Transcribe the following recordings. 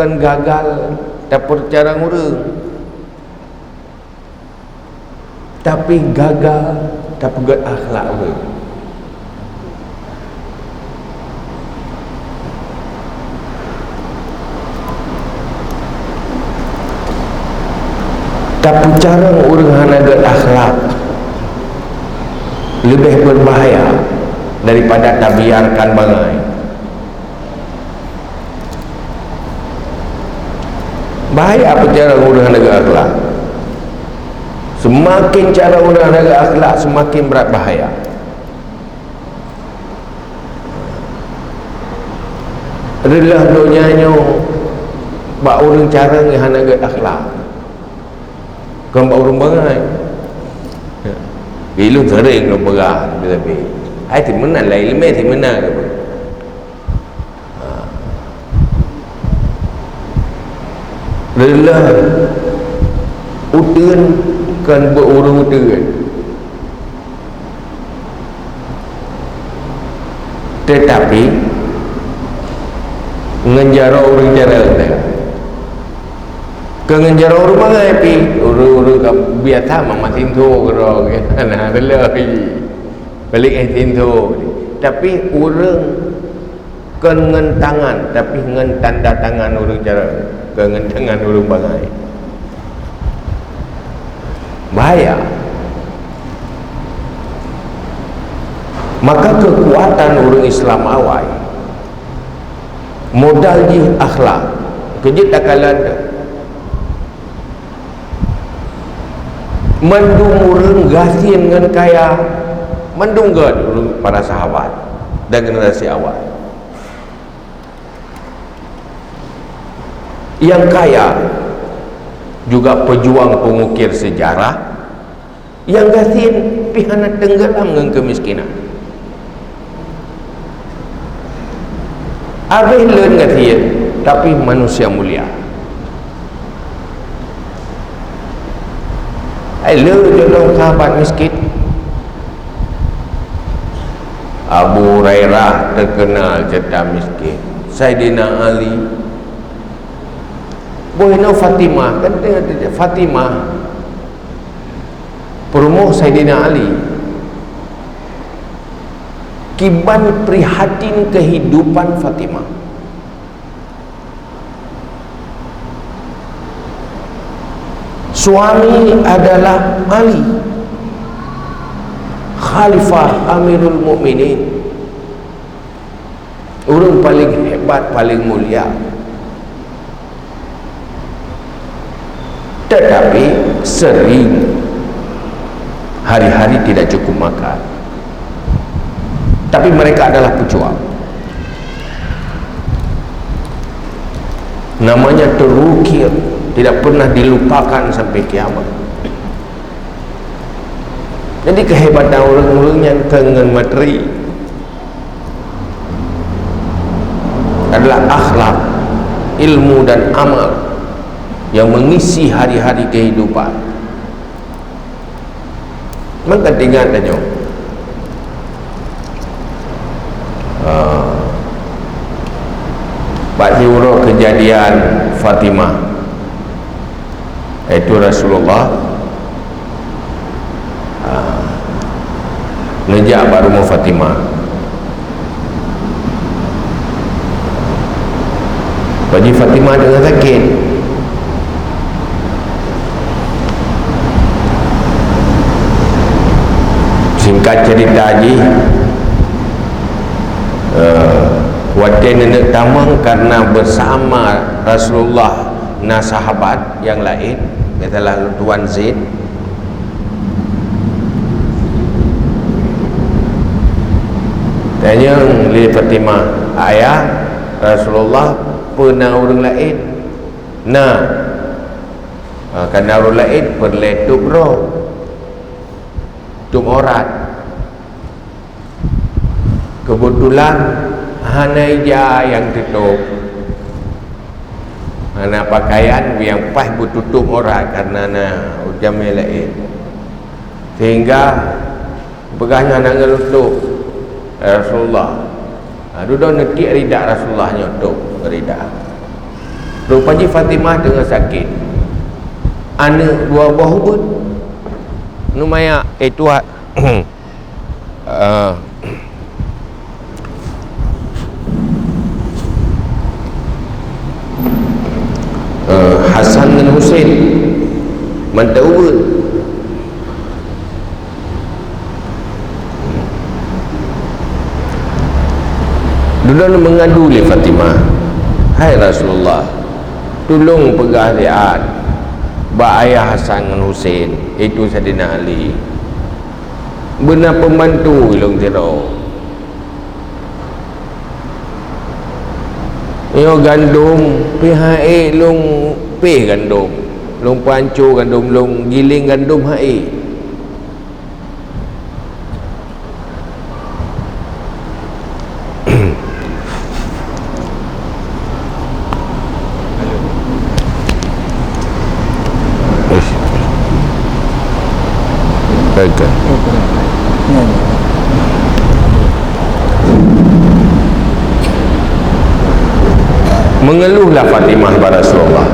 kan gagal dapur cara ngurung, tapi gagal dapat akhlak we. Tapi cara ngurung hanaga akhlak lebih berbahaya daripada tak biarkan bangai. Bahaya apa cara ngurung hanaga akhlak? Semakin cara orang jaga akhlak semakin berat bahaya. Adalah donyanya bak orang cara ngihan jaga akhlak. Kan bak orang bangai. Ilu sering lo berah lebih. Ai thì mana lah ilmu thì mana ke. Adalah utuan kan berurung utuan, tetapi ngenjara orang cara ke ngenjara orang mana pi orang biasa mamatin tu orang nah adalah balik tintu, tapi orang kan ngen tangan tapi ngen tanda tangan orang cara ke ngen tangan orang bangai. Bahaya. Maka kekuatan orang Islam awal modal di akhlak kejut tak kalah mendung orang gasin dengan kaya mendung orang para sahabat dan generasi awal yang kaya juga pejuang pengukir sejarah yang gasin pihana tenggelam dengan kemiskinan. Abih len gasin tapi manusia mulia. Le jolong sahabat miskin. Abu Hurairah terkenal jeda miskin. Sayyidina Ali, Bohino Fatimah, kan Fatimah promo Sayyidina Ali, kiban prihatin kehidupan Fatimah. Suami adalah Ali, Khalifah Amirul Mukminin, orang paling hebat, paling mulia. Tetapi sering hari-hari tidak cukup makan. Tapi mereka adalah pejuang. Namanya terukir, tidak pernah dilupakan sampai kiamat. Jadi kehebatan orang-orang yang dengan materi adalah akhlak, ilmu dan amal yang mengisi hari-hari kehidupan. Maka ingat aja Pak Juro kejadian Fatimah, itu Rasulullah ngejak baru mau Fatimah. Bagi Fatimah dengan sakit, singkat cerita haji, wadah nenek tamang karena bersama Rasulullah dan sahabat yang lain, katalah Tuan Zaid, tanya li Fatimah, ayah Rasulullah pernah orang lain karena orang lain berletup roh tum orat, kebetulan hanaija yang tutup, hana pakaian yang pas bertutup orat karena ujam lain, sehingga pegahnya nak ngelutup Rasulullah. Duduk netik ridak Rasulullah nyotok ridak. Rupanya Fatimah tengah sakit, anak dua buah hubud numaya itu Hasan dan Husain mantap hubud. Dulu mengadu oleh Fatimah, hai Rasulullah, tolong pegah lihat bak ayah Hasan dan Husain, itu Saidina Ali, benar pembantu ilung tiro. Yo gandum PHE long peh gandum, long pancu gandum, long giling gandum HE. Baiklah. Mengeluhlah Fatimah pada Rasulullah,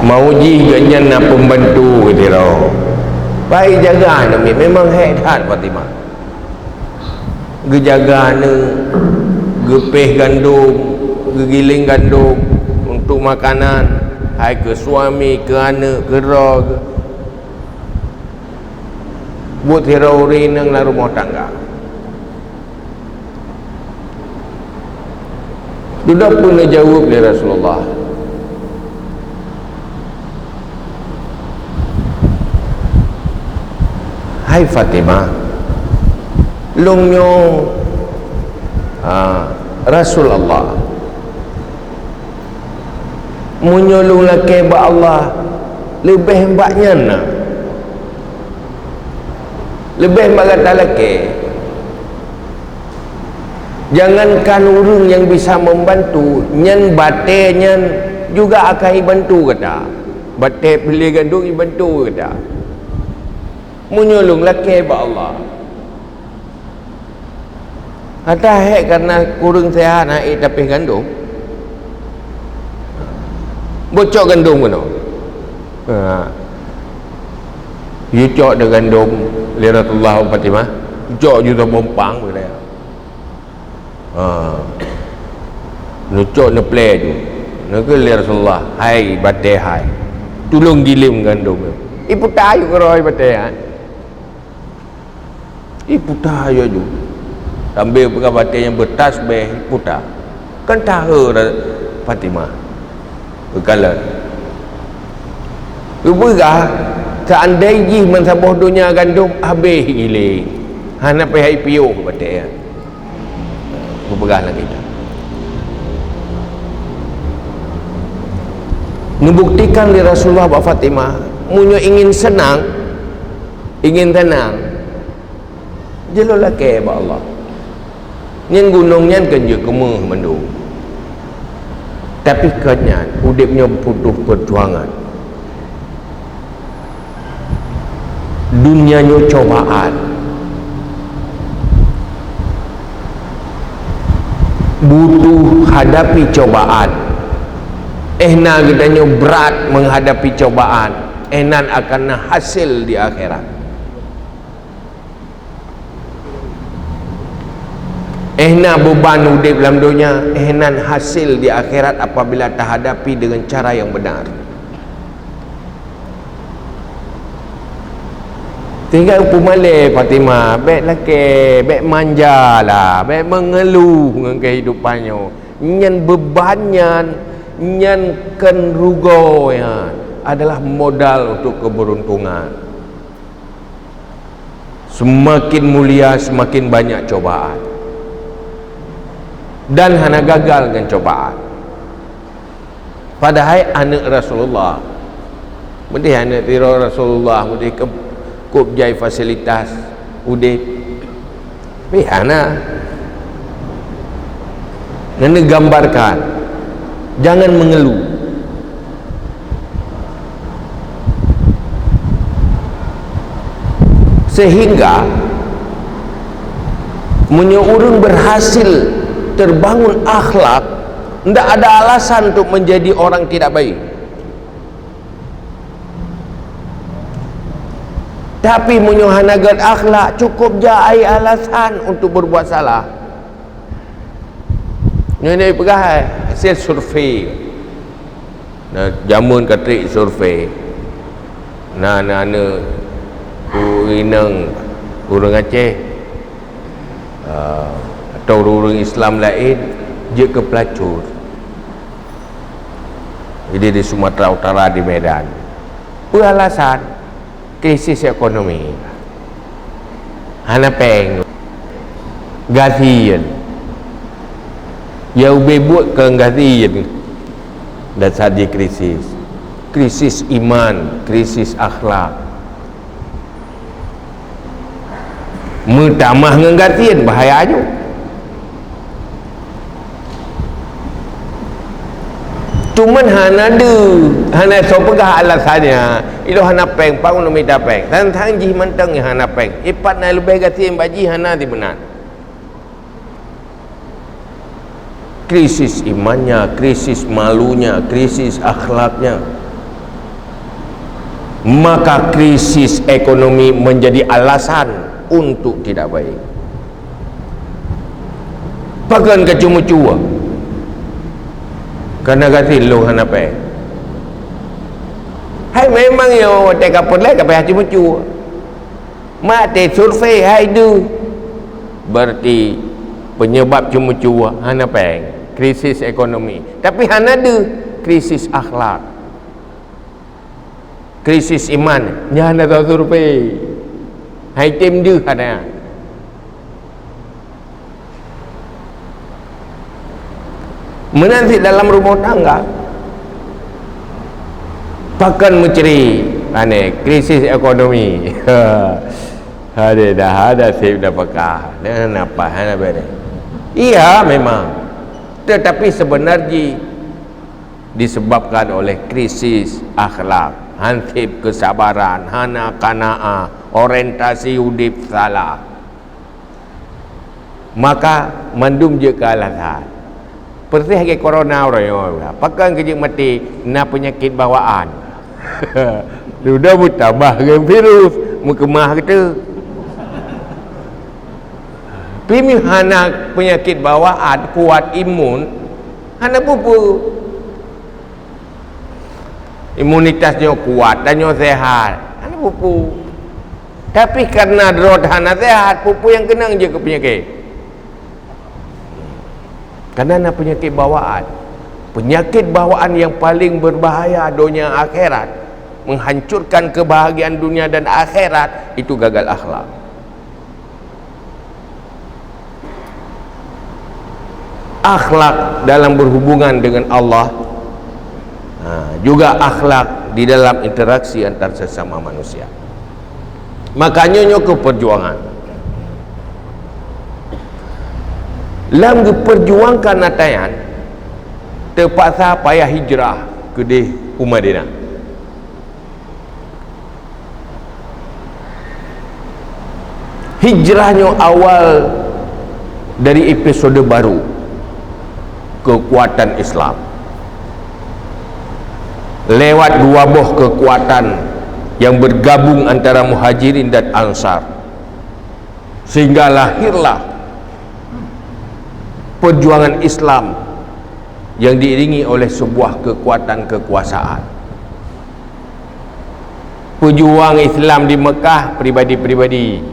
mau uji ganyan na pembantu gitu. Baik jaga ni memang hebat Fatimah. Gejaga ni, gepeh gandum, gegiling gandum untuk makanan, hai ke suami, ke anak, ke rog. Buat hirau-ri nang rumah tangga. Dudak pun dia jawab dia Rasulullah, hai Fatimah, lungnya Rasulullah menyolong laki ba Allah lebih hebatnya na, lebih hebat kata laki. Jangankan orang yang bisa membantu, nyan bate nyan juga akan bantu kata. Bate pilih gandung bantu kata. Menyolong laki ba Allah. Kata hek karena kurang sehat naik tapi gandum. Bocok gandum kena. You cok de gandum liratullah Fatimah. Cok juga bompang boleh. Nucuk play tu nak ke Rasulullah, hai bate hai tolong gilim gandum ibu tayu keroi bate hai ibu tayu ju sambil pegang bate yang bertasbih putar kan tahu Fatimah berkala ibu gah seandainya mensabah dunia gandum habis giling hana pai piu bate hai berpegahlah kita. Membuktikan di Rasulullah Pak Fatimah munyo ingin senang, ingin tenang, jelolah ke ba Allah nyen gunung nyen kenje kemeh mendu, tapi kenyan udipnya butuh perjuangan, dunianya cobaan, butuh hadapi cobaan. Ehna gedanya berat menghadapi cobaan, ehnan akan hasil di akhirat. Ehna beban udip dalam dunia, ehnan hasil di akhirat apabila terhadapi dengan cara yang benar. Tinggal pemale Fatimah, baik laki, baik manja lah, baik mengeluh dengan kehidupannya. Nyan bebannya, nyan kenrugo ya, adalah modal untuk keberuntungan. Semakin mulia, semakin banyak cobaan. Dan hana gagal dengan cobaan. Padahal anak Rasulullah, mesti anak tiro Rasulullah, mesti kubjai fasilitas udip pihana dan gambarkan jangan mengeluh sehingga menyeorang berhasil terbangun akhlak Tidak ada alasan untuk menjadi orang tidak baik. Tapi menyuhanagat akhlak cukup jai alasan untuk berbuat salah. Ini pegang hasil survei. Nah, jamun katrik survei. Nah, ku inang orang Aceh atau orang Islam lain je ke pelacur. Jadi di Sumatera Utara, di Medan. Beralasan krisis ekonomi. Hana peng gazian. Yang bebut ke gazian. Dan saja krisis. Krisis iman, krisis akhlak. Mutamah dengan gazian bahaya aja. Cuman hana sopegah alasannya itu hana peng pang no minta peng tang ji mentang yang hana peng ipat na lebih gatin baji hana di benar. Krisis imannya, krisis malunya, krisis akhlaknya, maka krisis ekonomi menjadi alasan untuk tidak baik. Pakan kecuma-cuma kerana kata long hana pe. Hai memang yo teka pelai ka pe hacu-hacu. Mate survei hai du. Berarti penyebab cuma-cuma hana pe krisis ekonomi. Tapi hana de krisis akhlak. Krisis iman, nya hana tahu survei. Hai tim de hana. Menanti dalam rumah tangga pakan menceri krisis ekonomi. Ada save dah pakar dan apa hana bere. Iya memang, tetapi sebenarnya disebabkan oleh krisis akhlak, hansip kesabaran, hana qanaah, orientasi hidup salah. Maka mandum je ke alasan perti hari corona orang pakai kerja mati na penyakit bawaan. Sudah bertambah dengan virus mukemah kita. Pimi hana penyakit bawaan kuat imun hana pupu. Imunitasnya kuat dan sehat. Hana pupu. Tapi karena drot hana sehat pupu yang kenang je ke penyakit. Kerana penyakit bawaan. Penyakit bawaan yang paling berbahaya dunia akhirat, menghancurkan kebahagiaan dunia dan akhirat, itu gagal akhlak. Akhlak dalam berhubungan dengan Allah, juga akhlak di dalam interaksi antar sesama manusia. Makanya nyoko perjuangan lam diperjuangkan natayan terpaksa payah hijrah ke di Madinah. Hijrahnya awal dari episode baru kekuatan Islam, lewat dua buah kekuatan yang bergabung antara Muhajirin dan Ansar, sehingga lahirlah perjuangan Islam yang diiringi oleh sebuah kekuatan kekuasaan. Pejuang Islam di Mekah pribadi-pribadi,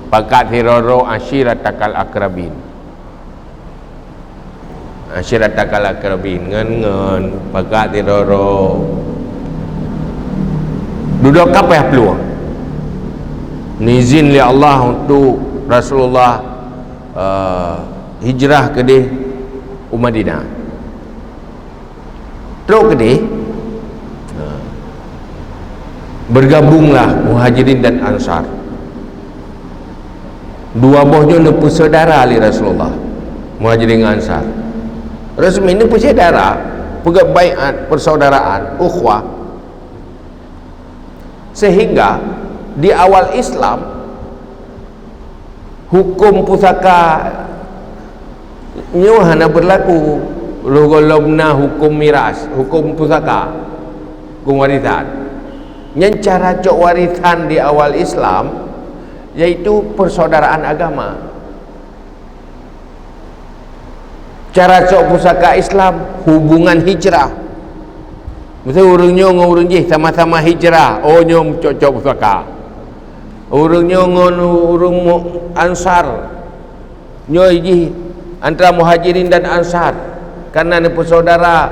pakat hiroro ashiratakal akrabin. Ashiratakal akrabin ngen pakat hiroro. Duduk apa ya peluang? Nizin li Allah untuk Rasulullah hijrah ke di Madinah. Terus ke di bergabunglah Muhajirin dan Ansar. Dua bohnya lepas saudara ali Rasulullah, Muhajirin dan Ansar. Rasul ini bersaudara, pegang baiat persaudaraan, ukhuwah. Sehingga di awal Islam hukum pusaka hana berlaku Rugolobna hukum miras, hukum pusaka, hukum warisan. Yang cara cok warisan di awal Islam yaitu persaudaraan agama. Cara cok pusaka Islam hubungan hijrah. Mesti urungnya dengan urung jih sama-sama hijrah. Oh nyom cok pusaka. Urungnya dengan urung ansar. Nyoy jih antara muhajirin dan ansar. Karena ni bersaudara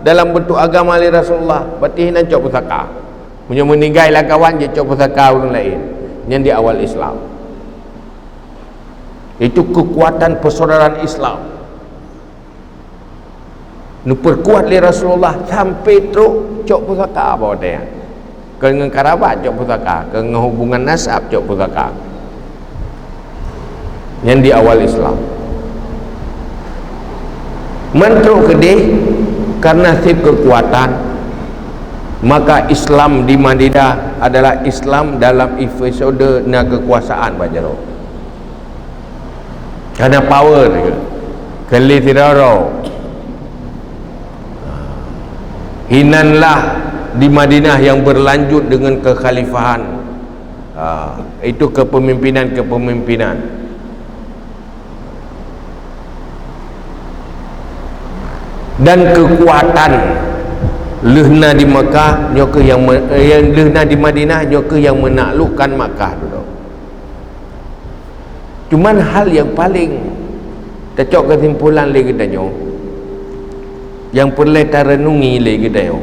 dalam bentuk agama li Rasulullah. Berarti nak cok pusaka. Punya meninggal lah kawan je cok pusaka orang lain. Yang di awal Islam. Itu kekuatan persaudaraan Islam. Perkuat li Rasulullah sampai teruk cok pusaka apa dia. Dengan kerabat cok pusaka, dengan hubungan nasab cok pusaka. Yang di awal Islam. Mentruk kedih karena sif kekuatan, maka Islam di Madinah adalah Islam dalam episode na kekuasaan bajaro. Karena power ke kali tiraro. Hinanlah di Madinah yang berlanjut dengan kekhalifahan. Itu kepemimpinan. Dan kekuatan lehna di Makkah nyoke yang lehna di Madinah nyoke yang menaklukkan Makkah dulu. Cuman hal yang paling tercok kesimpulan lagi danyo yang perlu kita renungi lagi danyo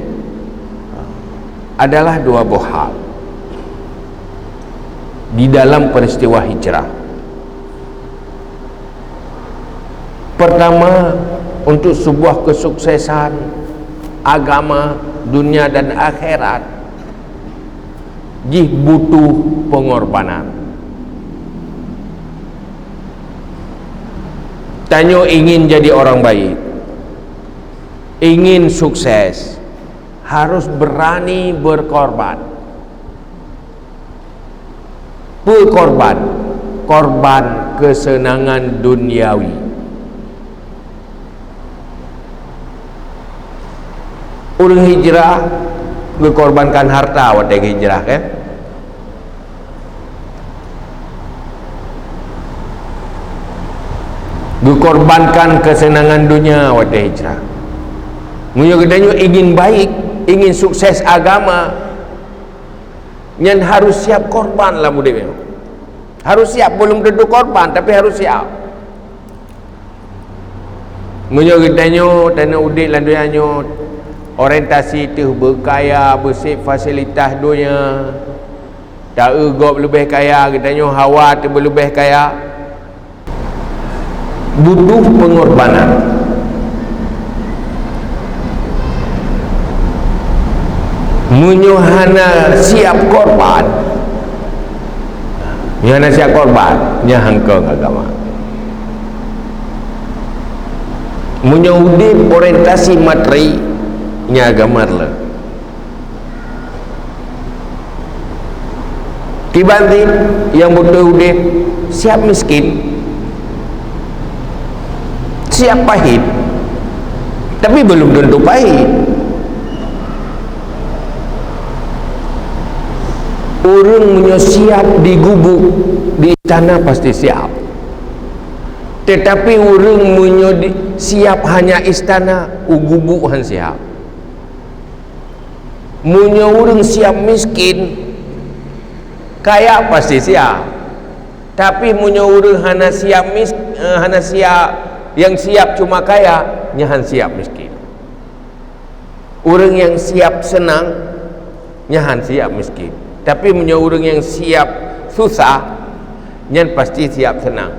adalah dua buah hal di dalam peristiwa hijrah. Pertama, untuk sebuah kesuksesan agama, dunia dan akhirat jih butuh pengorbanan. Tanyo ingin jadi orang baik, ingin sukses, harus berani berkorban. Korban kesenangan duniawi. Orang hijrah berkorbankan harta waktu hijrah kan. Berkorbankan kesenangan dunia waktu hijrah. Menyo ingin baik, ingin sukses agama, yang harus siap korban lah mudah. Harus siap, belum tentu korban tapi harus siap. Menyo tanah udik lah dunia orientasi itu berkaya, bersih fasilitas dunia, tak egop lebih kaya, katanya hawa tu lebih kaya. Butuh pengorbanan. Menyuhana siap korban, menyuhana siap korban, nyahangkong agama. Menyudip orientasi materi nya agama lah. Tiba-tiba yang butuh udip siap miskin, siap pahit, tapi belum tentu pahit. Orang punya siap digubuk di istana pasti siap, tetapi orang punya siap hanya istana, gubuk han siap. Munya orang siap miskin, kaya pasti siap. Tapi munya orang hana siap hana siap, yang siap cuma kaya, nyahan siap miskin. Orang yang siap senang, nyahan siap miskin. Tapi munya orang yang siap susah, nyan pasti siap senang.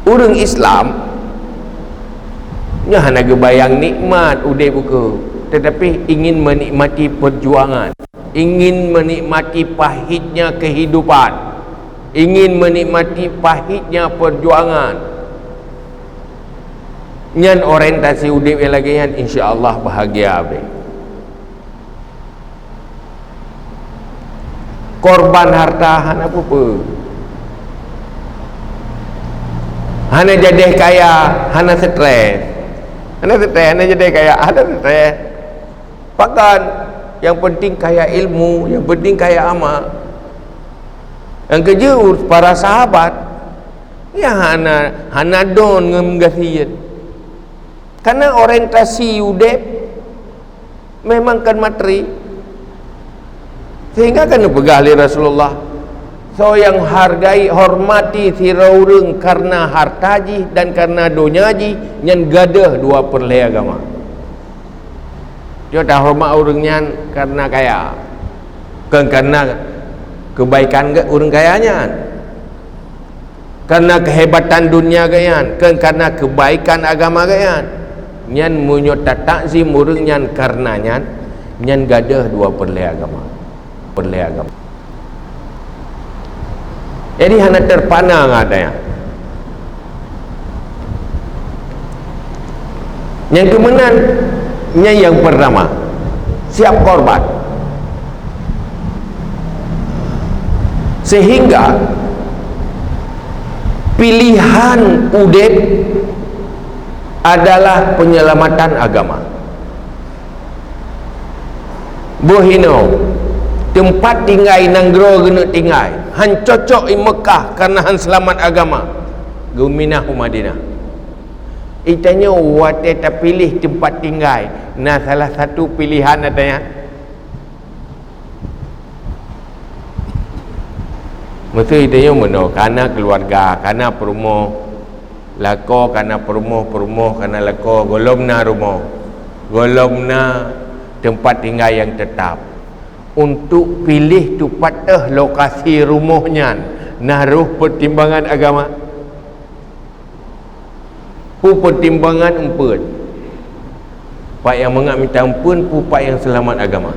Orang Islam hanya kebayang nikmat udah buka, tetapi ingin menikmati perjuangan, ingin menikmati pahitnya kehidupan, ingin menikmati pahitnya perjuangan. Nyan orientasi udip yang lagi yang insya-Allah bahagia be. Korban harta hana apa-apa. Hana jadi kaya, hana stres. Hana jadi kaya, hana stres. Bahkan yang penting kaya ilmu, yang penting kaya amal. Yang kerja para sahabat, ya hana don ngemgasian. Karena orientasi udep memang kan materi. Sehingga kan pegah Rasulullah. So yang hargai, hormati siraurung karena hartaji dan karena donyaji nyan gadah dua perlai agama. Dia dah hormat orangnya karena kaya, karena kebaikan orang kayanya, karena kehebatan dunia gayan, karena kebaikan agama gayan. Nyan munyot takzim orang nyan karenanya nyan gadah dua perlai agama. Jadi hanya terpana ngadanya. Yang kemudian yang pertama siap korban, sehingga pilihan udep adalah penyelamatan agama. Bohino tempat tinggai nanggro gena tinggai han cocok i Mekah karena han selamat agama guminah Madinah. Itanya wate tak pilih tempat tinggai. Nah, salah satu pilihan adanya mesti itanya meno karena keluarga, karena perumoh lako, karena perumoh karena lako golomna rumah, golomna tempat tinggal yang tetap. Untuk pilih tu patah lokasi rumahnya naruh pertimbangan agama, pu pertimbangan empun pak yang mengat minta ampun, pu pak yang selamat agama.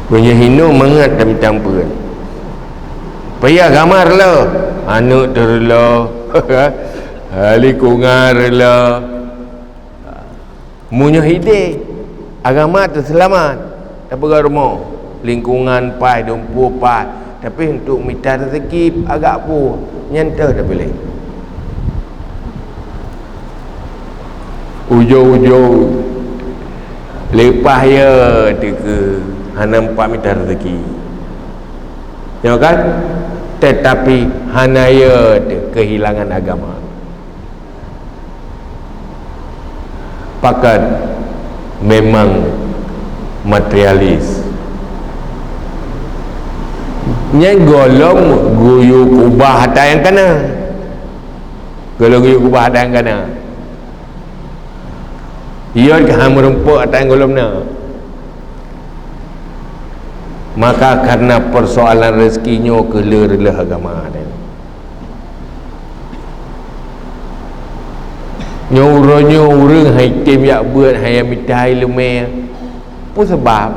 Punya hino mengat dan minta ampun payah gamar lah anak terlah ahli kungar lah munyo hide agama terselamat tak berumur lingkungan pai dompu pai, tapi untuk minta rezeki agak pu nyanta dah boleh ujung-ujung lepas ya ke hana empat minta rezeki ya kan, tetapi hana ya kehilangan agama. Pakat memang materialis nyai golong guyu kubah ada yang kena, golong guyu kubah ada yang kena, ia ham rumput ada yang golong na. Maka karena persoalan rezekinya keler-ler agama ada nyuruh orang hakim yak buat hayam mitai lume pun sebab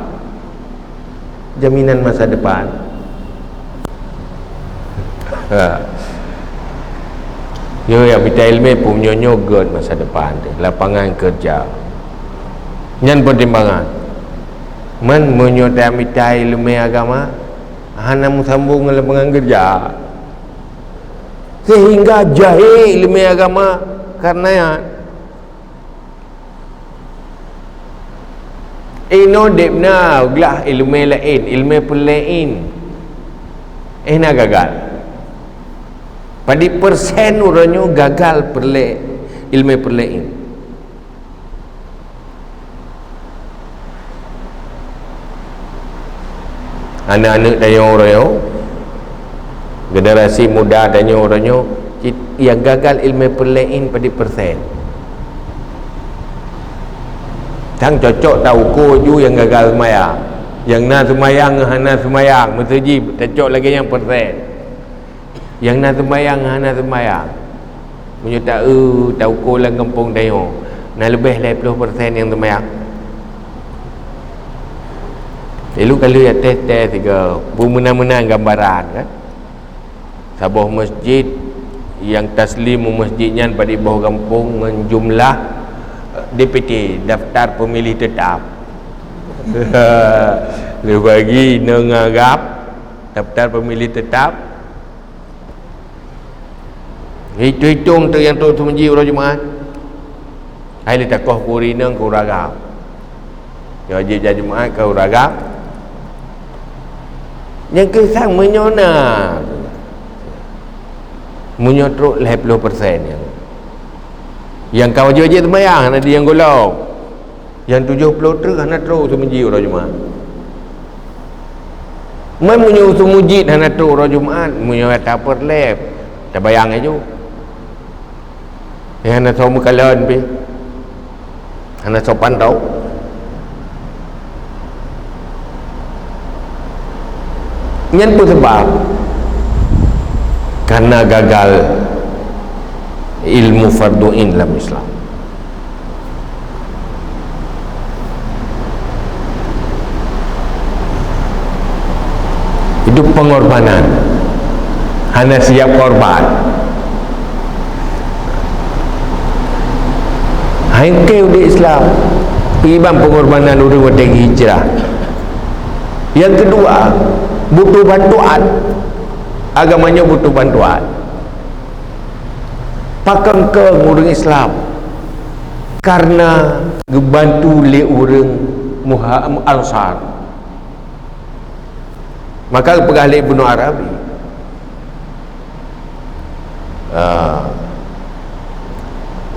jaminan masa depan. Yo yang mitai lume pun nyonyogot masa depan lapangan kerja nyan pertimbangan man menyota mitai lume agama hana sambung lapangan kerja sehingga jahil lume agama. Karena ya ino debna glah ilmu lain, ilmu pelain ina gagal pada persen orangnya gagal perle ilmu pelain. Anak-anak daya orangnya generasi muda daya orangnya yang gagal ilmu perlain pada persen. Tang cocok tahu koju yang gagal semayang, yang na semayang hana semayang mesti cocok lagi yang persen. Yang na semayang hana semayang punya tahu ko lang kampung dayo na lebih 50% yang semayang. Lalu kalau ya tes tiga menang-menang gambaran kan sebuah masjid yang taslim masjidnya pada bawah kampung menjumlah DPT daftar pemilih tetap lebih bagi nengarap daftar pemilih tetap. Hitung-hitung tu yang tu menji orang Jumaat. Hai li takoh kuri nang ku ragam. Yo je Jumaat kau ragam. Yang kesang menyona. Menyotruk 80% yang kau je temayang ada yang golong. Yang 70 terus hana terus menji orang Jumaat. Munyo sumujid hana terus orang Jumaat, munyo tak perlep. Tak bayang aja. Yang hana tahu mukalan pi. Hana sopan tau. Nyen pun sebab karena gagal ilmu fardu'in dalam Islam. Itu pengorbanan. Hana siap korban. Hangkeu di Islam ibam pengorbanan orang wadeng hijrah. Yang kedua, butuh bantuan. Agamanya butuh bantuan. Pakang ke orang Islam karena gebantu le orang Al-Ansar. Maka pegahli Ibnu Arabi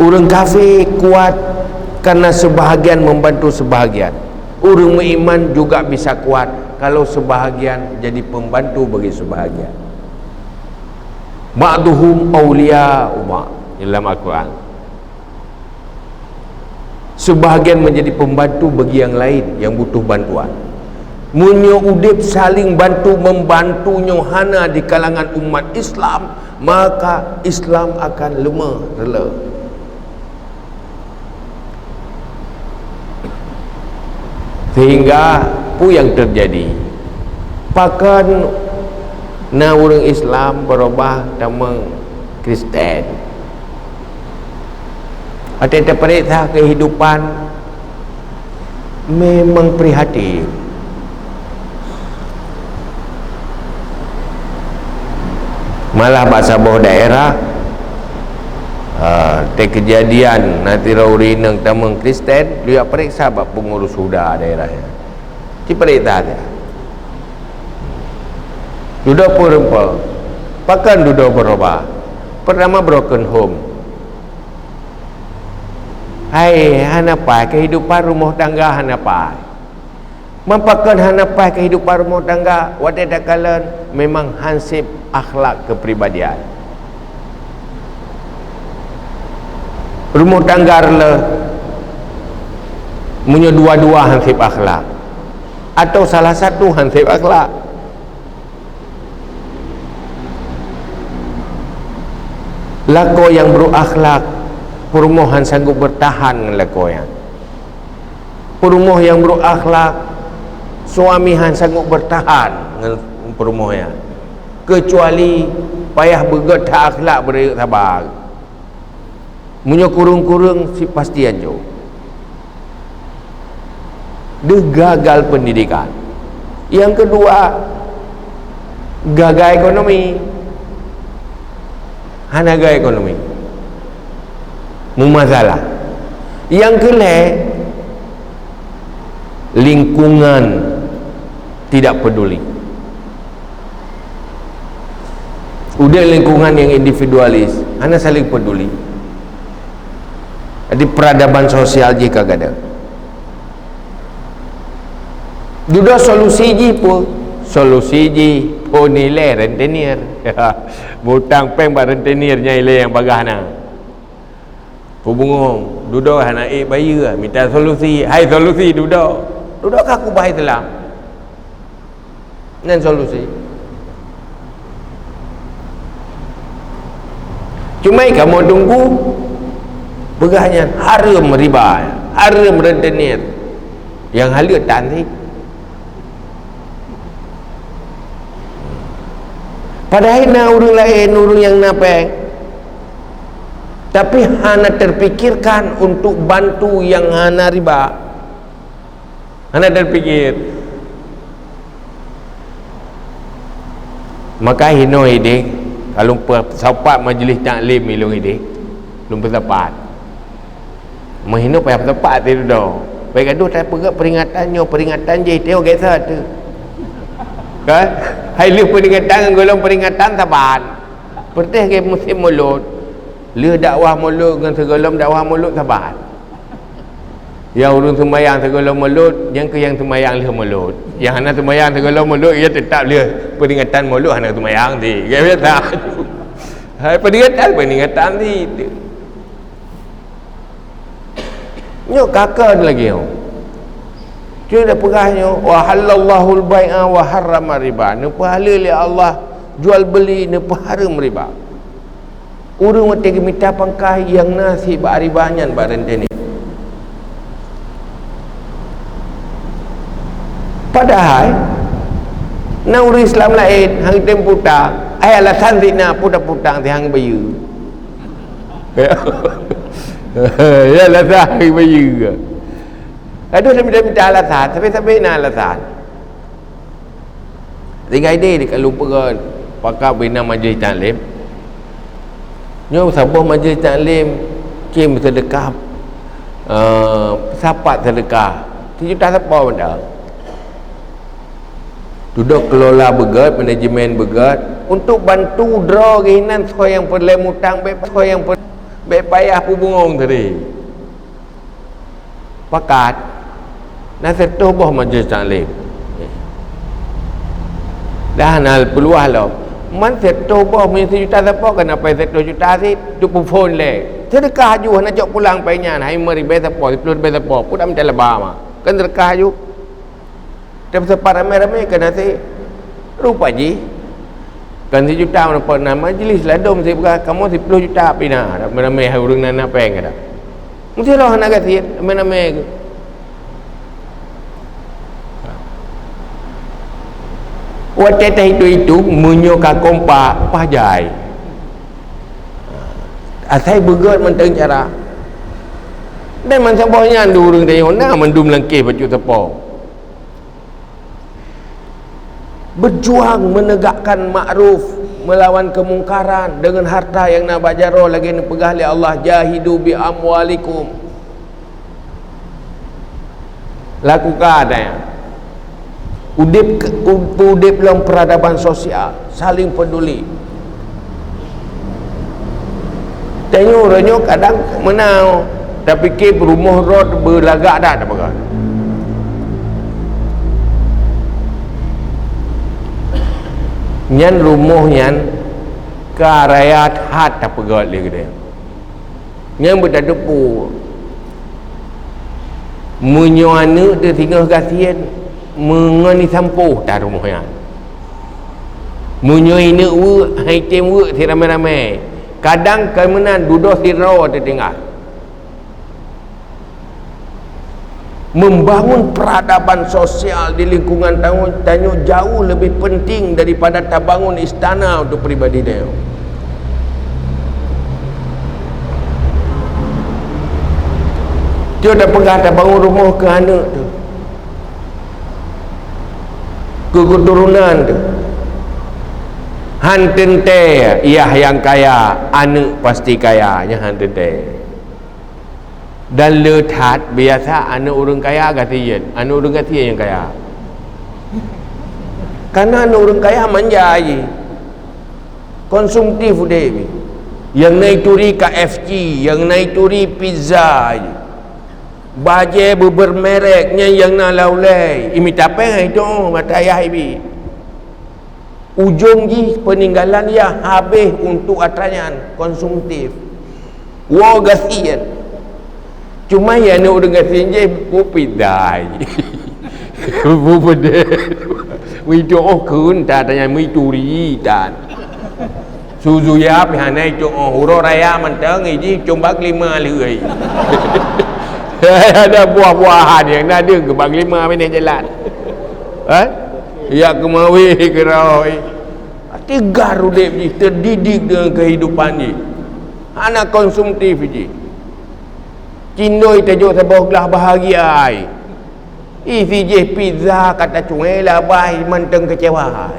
orang kafir kuat karena sebahagian membantu sebahagian. Orang beriman juga bisa kuat kalau sebahagian jadi pembantu bagi sebahagian. Ba'duhum awliya umma dalam Al-Quran. Sebahagian menjadi pembantu bagi yang lain yang butuh bantuan. Munyo udip saling bantu membantu nyohana di kalangan umat Islam, maka Islam akan lemah rela. Sehingga apa yang terjadi? Pakan na orang Islam berubah nama Kristen. Ada perintah kehidupan memang prihatin. Malah bahasa bawah daerah kejadian nanti rauri nang tamang Kristen dia periksa bab pengurus sudah daerahnya. Ci perintah dia. Duduk perempuan pakan duduk berubah. Pertama broken home. Hai hanapai kehidupan rumah tangga hanapai. Mempakan hanapai kehidupan rumah tangga wadah dakalan memang hansip akhlak kepribadian. Rumah tangga rela punya dua-dua hansip akhlak atau salah satu hansip akhlak. Lako yang berakhlak perumahan sanggup bertahan dengan lako yang perumah yang berakhlak suamihan sanggup bertahan dengan perumahan kecuali payah bergetak akhlak beri sabar punya kurung-kurung si pasti anjo dia gagal pendidikan. Yang kedua gagal ekonomi. Hanaga ekonomi mumasalah. Yang kelima lingkungan tidak peduli. Udah lingkungan yang individualis hanya saling peduli. Jadi peradaban sosial jika ada duda solusi ji pun solusi ji oh nilai rentenir butang peng bar rentenir nyai yang bagahna pubungong duda hana bayu minta solusi hai solusi duda kaku bahai telah nan solusi cuma kamu tunggu begahnya haram riba haram rentenir yang halir tanti. Padahal na urang lain urang yang napeng tapi hana terpikirkan untuk bantu yang hana riba. Hana terpikir maka hino ide kalau sapat majlis taklim ilung ide belum bertepat mahino payah bertepat tu dah baik gaduh tak peringatan je tengok kisah tu kan hai lu peringatan golong peringatan taban perteh ke musim mulut lu dakwah mulut dengan segolong dakwah mulut taban yang urung sembahyang segolong mulut yang ke yang sembahyang leh mulut yang hana sembahyang segolong mulut ia tetap leh peringatan mulut hana sembahyang ti kan tak hai peringatan ti nyok kakak lagi dia dah pegahnya wa halallahu al-bai'a wa harrama riba ne pahalil Allah jual beli ne haram riba urang mati gemita pangkai yang nasi ba ribanyan ba renteni padahal na urang Islam lain hang temputa ai alasan dina puta-putang ti hang bayu ya alasan hang bayu aduh dia minta alasan sampai nak alasan tinggal dia dekat lupa kan pakar bina majlis taklim nyo sabah majlis taklim kim sedekah sapat sedekah 7 juta siapa benda duduk kelola begat manajemen begat untuk bantu draw kehinan so yang perlu mutang so yang payah pubungong tadi pakat nak setuh boh majlis taklim dah nal peluah lo man setuh boh mesti juta siapa kenapa setuh juta si tu pun phone le sedekah ju nak jok pulang painya hai meri be siapa 10 be siapa pun am telaba mah kan sedekah ju tapi sepat ramai-ramai kena si rupa ji kan 1 juta nak nama majlis ladom si bukan kamu 10 juta pina ramai-ramai hai urang nak peng ada mesti roh nak kasi ramai-ramai wateta itu menyoka kompa pajai asai begot menteng cara dan man sabahnya durung tanya na mendum langkih baju tepo berjuang menegakkan makruf melawan kemungkaran dengan harta yang nak bajaro lagi ni pegah oleh Allah jahidu bi amwalikum lakukan udip dalam peradaban sosial saling peduli tengok orangnya kadang menau tapi ke rumah rod berlagak dah tak apa nyan rumah nyan karayat hat tak pegat dia kata nyan berdadepu menyuana dia tinggal kasihan mengani sampuh dah rumah yang menyuai ni hai tem si ramai-ramai kadang kemenan duduk sirau dia tinggal membangun peradaban sosial di lingkungan tanya jauh lebih penting daripada tak bangun istana untuk peribadi dia dia dah pegang tak bangun rumah ke anak tu ke keturunan tu hantente ia yang kaya anak pasti kaya nya hantente dan letat biasa anak orang kaya kasihan anak orang kasihan yang kaya karena anak orang kaya manja je konsumtif dia yang naik turi KFC yang naik turi pizza je baje bermereknya yang nak laulai imita apa itu mata ayah ibi ujung ji peninggalan dia habis untuk atrayan konsumtif wah kasihan cuma yang nak orang kasihan je pupidai pupidai itu kun tak tanya mituri dan suzu ya pihanai itu huruf raya mentang ini combak 5 lưỡi ada buah-buahan yang ada ke bang 5 minit jalan ya kemawi keroi tiga rudip je terdidik dengan kehidupan je anak konsumtif je cindoi tajuk sebuah gelas bahagia isi je pizza kata cuai lah bayi menteng kecewa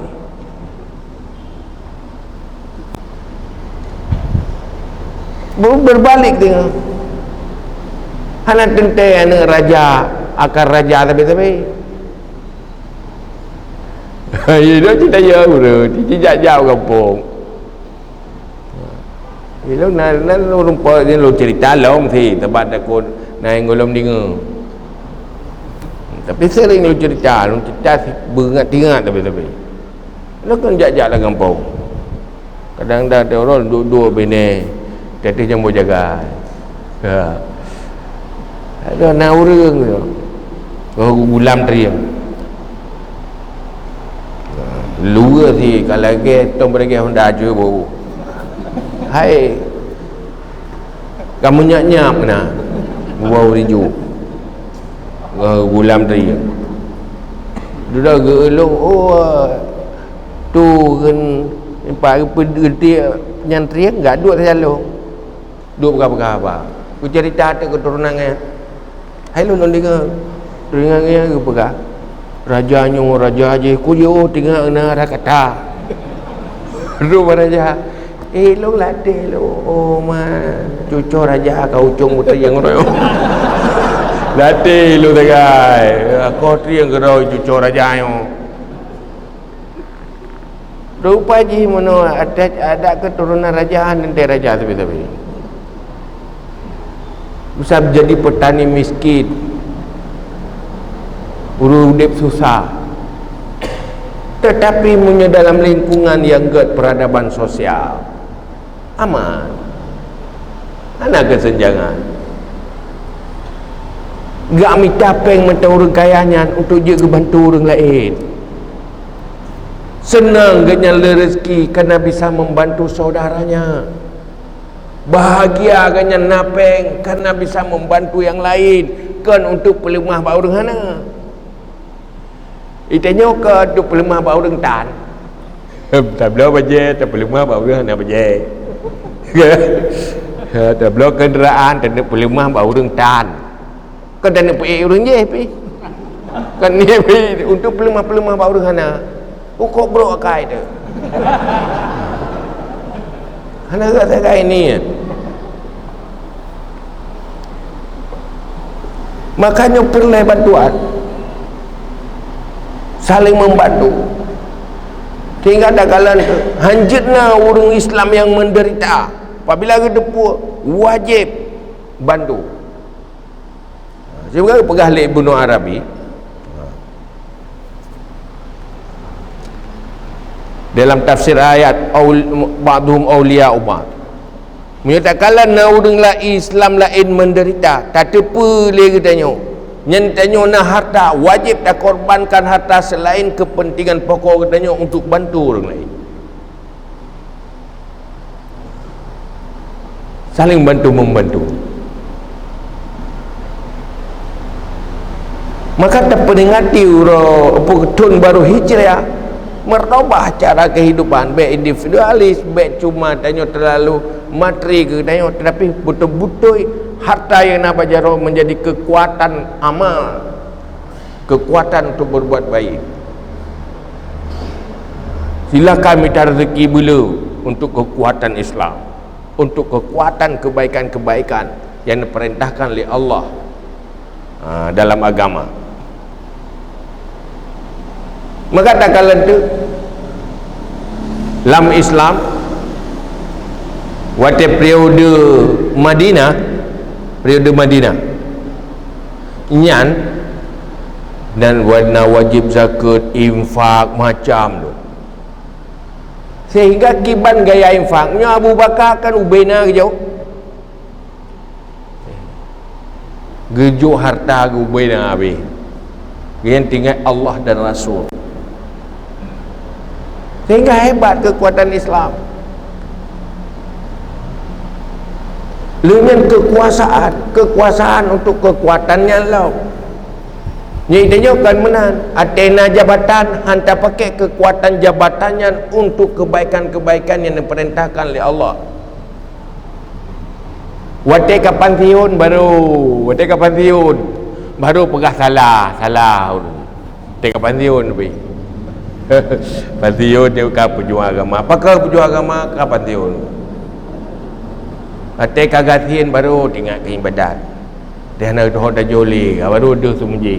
berbalik tengok hana tente ana raja akan raja tapi dia cerita ya bro tidak jauh kampung lu nan lu rumput ni lu cerita long si tempat takut naik golom dinga tapi sering lu cerita si beringat-ingat tapi lu kan jajak lah kampung kadang dah ada orang duduk bini teteh jambut jaga ada nak urang tu gulam teriang luar si kalau ke tong pergi Honda je bau hai kamu nyap-nyap kena bau riju gulam teriang dia gelong tu kan pak pedeti nyantri enggak duduk selalu duduk berapa aku cerita ada keturunannya hai lu non dengar teringangnya ke pegah raja je ku yo tinggal na rakata ru raja lu latih lu oh man cucu raja kau ucung putri yang royo latih lu tegai kau triang geroi cucu raja yo rupa ji mono ada keturunan rajaan dan raja tapi bisa jadi petani miskin urip susah tetapi punya dalam lingkungan yang gak peradaban sosial aman ada kesenjangan gak mitapeng mata orang kayanya untuk dia bantu orang lain senang ganya rezeki kerana bisa membantu saudaranya bahagia ganya napeng kerana bisa membantu yang lain kan untuk pelemah bau orang hana itanya ke untuk pelemah bau orang tan tak belum baje tak pelemah bau orang hana baje tak belum kenderaan tak pelemah bau orang tan kan tak nak pergi orang je kan ni untuk pelemah bau orang hana kok bro akai tu hana kata kai ni makanya perlu bantuan saling membantu sehingga ada kalan hanjitna orang Islam yang menderita apabila kedepu wajib bantu sebab pegah li Ibnu Arabi dalam tafsir ayat ba'dhum awliya umat menyatakan orang la Islam lain menderita tak tepa le katanya nyentanyo na harta wajib dah korbankan harta selain kepentingan pokok katanya untuk bantu orang lain saling bantu membantu maka terperingati tun baru hijrah merubah cara kehidupan baik individualis baik cuma tanya terlalu materi ke tanya tetapi betul-betul harta yang nak bajaro menjadi kekuatan amal kekuatan untuk berbuat baik silakan minta rezeki bela untuk kekuatan Islam untuk kekuatan kebaikan-kebaikan yang diperintahkan oleh Allah dalam agama maka tak kala tu dalam Islam waktu periode Madinah nyan dan warna wajib zakat infak macam tu sehingga kiban gaya infaknya Abu Bakar kan ubena ke jauh gejuk harta ke ubena habis yang tinggal Allah dan Rasul sehingga hebat kekuatan Islam dengan kekuasaan untuk kekuatannya lah ni dia kan menang Athena jabatan hantar pakai kekuatan jabatannya untuk kebaikan-kebaikan yang diperintahkan oleh Allah waktu kapan tiun baru pegah salah waktu kapan tiun Pantiun dia bukan pejuang agama. Apakah pejuang agama? Kapan tiun? Atai kagatin baru tinggal ke ibadat. Dia nak dah joli, baru dia semuji.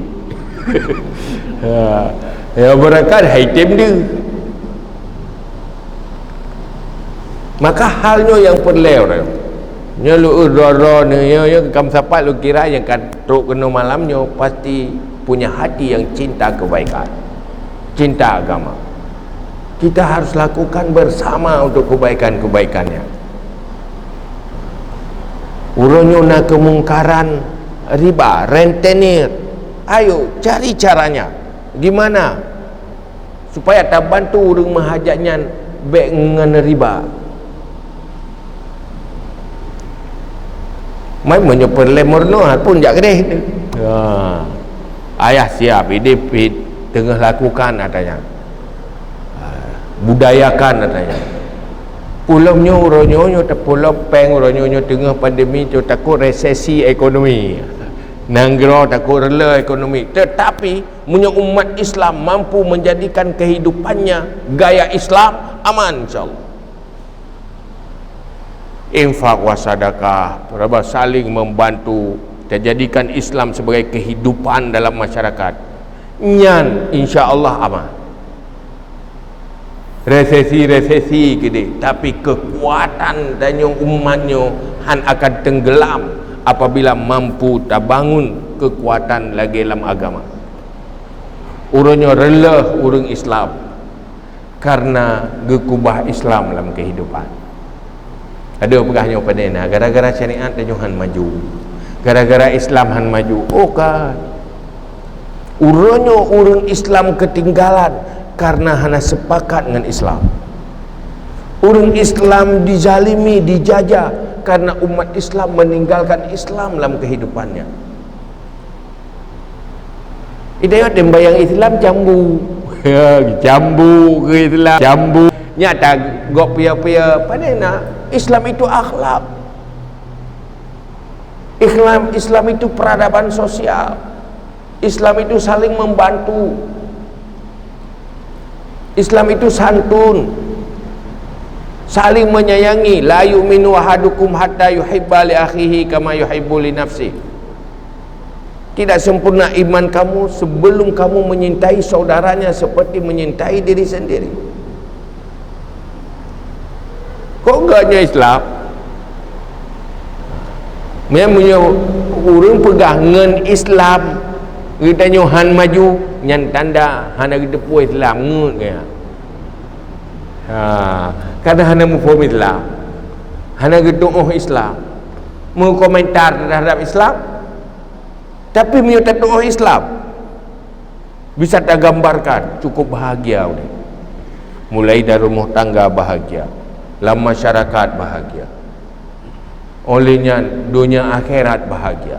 Ya berakat haitim dia. Maka halnya yang perlew dah. Nya lu ro ni ya kam sapat lu kira yang kan truk kena malamnya pasti punya hati yang cinta kebaikan. Cinta agama. Kita harus lakukan bersama untuk kebaikan-kebaikannya. Uronyo nak kemungkaran riba, rentenir. Ayo cari caranya. Gimana supaya tak bantu orang mahajatnya baik dengan riba. Mai menyepur lemorno pun jak kedeh. Ayah siap ide tengah lakukan adanya. Budayakan adanya. Pulau-nyo uronyo tak pulau peng uronyo tengah pandemi tu takut resesi ekonomi. Nanggro takut rela ekonomi. Tetapi punya umat Islam mampu menjadikan kehidupannya gaya Islam aman insyaallah. Infak wasadakah, saling membantu, terjadikan Islam sebagai kehidupan dalam masyarakat. Nyan insya-Allah aman. Resesi gede, tapi kekuatan dan umatnya han akan tenggelam apabila mampu tak bangun kekuatan lagi dalam agama. Urangnya rela urang Islam karena gekubah Islam dalam kehidupan. Ada pegahnya pada ni gara-gara syariat tajuhan maju, gara-gara Islam han maju. Oh kan urangnya urang Islam ketinggalan karena hana sepakat dengan Islam. Urang Islam dizalimi, dijajah karena umat Islam meninggalkan Islam dalam kehidupannya. Idayat membayang Islam jambu. Jambu ke Islam, jambu nyata gok pia-pia panena. Islam itu akhlak. Islam itu peradaban sosial. Islam itu saling membantu. Islam itu santun, saling menyayangi. La yu'minu ahadukum hatta yuhibba li akhihi kama yuhibbu li nafsi. Tidak sempurna iman kamu sebelum kamu menyintai saudaranya seperti menyintai diri sendiri. Kok enggaknya Islam? Memangnya orang pegang dengan Islam kita han maju nyan tanda hana kita pu Islam ngut ke. Karena hana mufaham Islam. Hana kita Islam. Mau komentar terhadap Islam. Tapi menyutat Islam. Bisa tak gambarkan cukup bahagia udah. Mulai dari rumah tangga bahagia, dalam masyarakat bahagia. Olehnya dunia akhirat bahagia.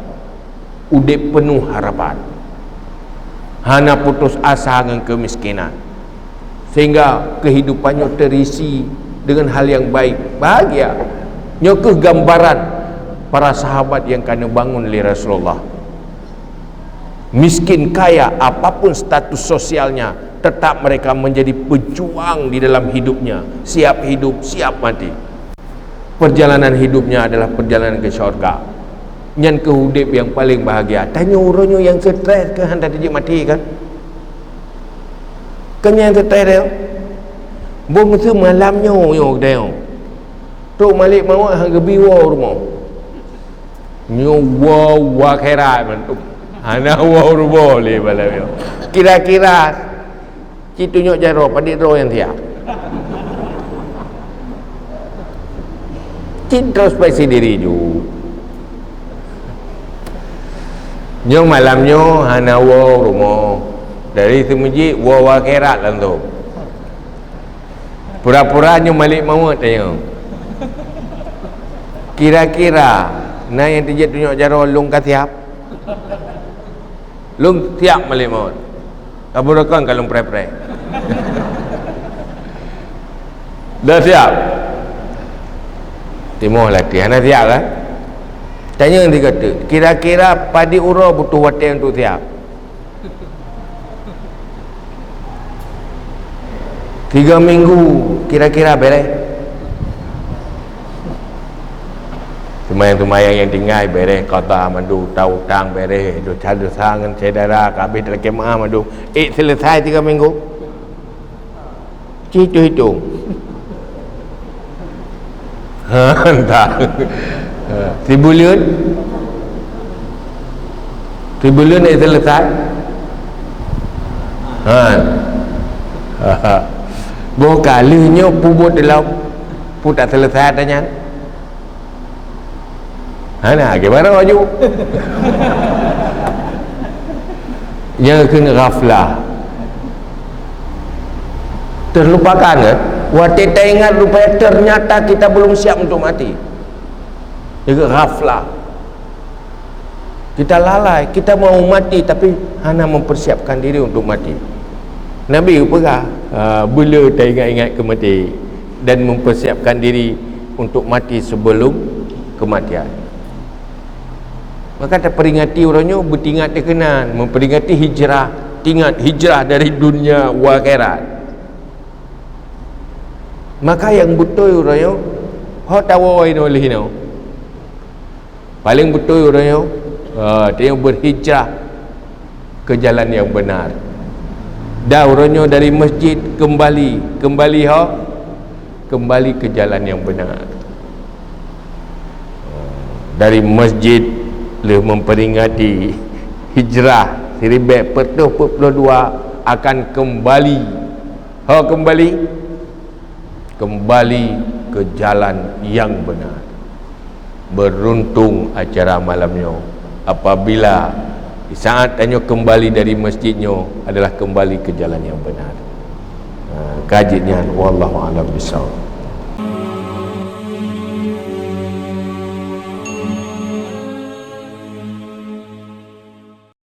Udip penuh harapan. Hana putus asa dengan kemiskinan, sehingga kehidupannya terisi dengan hal yang baik, bahagia. Nyokeh gambaran para sahabat yang kena bangun oleh Rasulullah. Miskin kaya apapun status sosialnya, tetap mereka menjadi pejuang di dalam hidupnya, siap hidup siap mati. Perjalanan hidupnya adalah perjalanan ke syurga. Nyan ke hudip yang paling bahagia. Tanya orangnya yang stres ke hendak dia mati kan? Kan yang stres dia. Bom tu malamnya yo dia. Tu malik mau hang gebiwa rumah. Nyo wa khairat man. Ana wa boleh bala yo. Kira-kira citu nyok jaro padik ro yang dia. Introspeksi diri ju. Nyong malamnya hana wa rumah dari semuji wa akhirat lah tu. Pura-pura nyong malik maut tanya. Kira-kira na yang terjadi tunjuk jaro lung ka siap. Lung siap malik maut. Kaburakan kalau pre-pre. Dah siap. Timur lagi hana siap kan? Tanya yang dia kata, kira-kira padi ura butuh waktu untuk siap. 3 minggu kira-kira beres. Semayang-semayang yang tinggal beres qada mandu tahu tang beres dosa-dosa dengan saudara habis dalam kemah mandu selesai 3 minggu hitung entah 3 bulan selesai bukannya pubut dalam pun tak selesai tanya nah gimana baju yang kena ghaflah terlupakan kan waktu kita ingat rupanya ternyata kita belum siap untuk mati juga ghaflah kita lalai kita mau mati tapi hanya mempersiapkan diri untuk mati. Nabi pernah bila kita ingat-ingat kematian dan mempersiapkan diri untuk mati sebelum kematian. Maka kita peringati orangnya bertingat kekenaan, memperingati hijrah, tingat hijrah dari dunia wa akhirat. Maka yang betul orangnya hok tawai no lihino. Paling betul orangnya dia berhijrah ke jalan yang benar. Dah orangnya dari masjid kembali ke jalan yang benar. Dari masjid le memperingati hijrah 1442 akan kembali ke jalan yang benar. Beruntung acara malamnya apabila di saat hanya kembali dari masjidnya adalah kembali ke jalan yang benar. Kajiannya wallahu a'lam bishawab.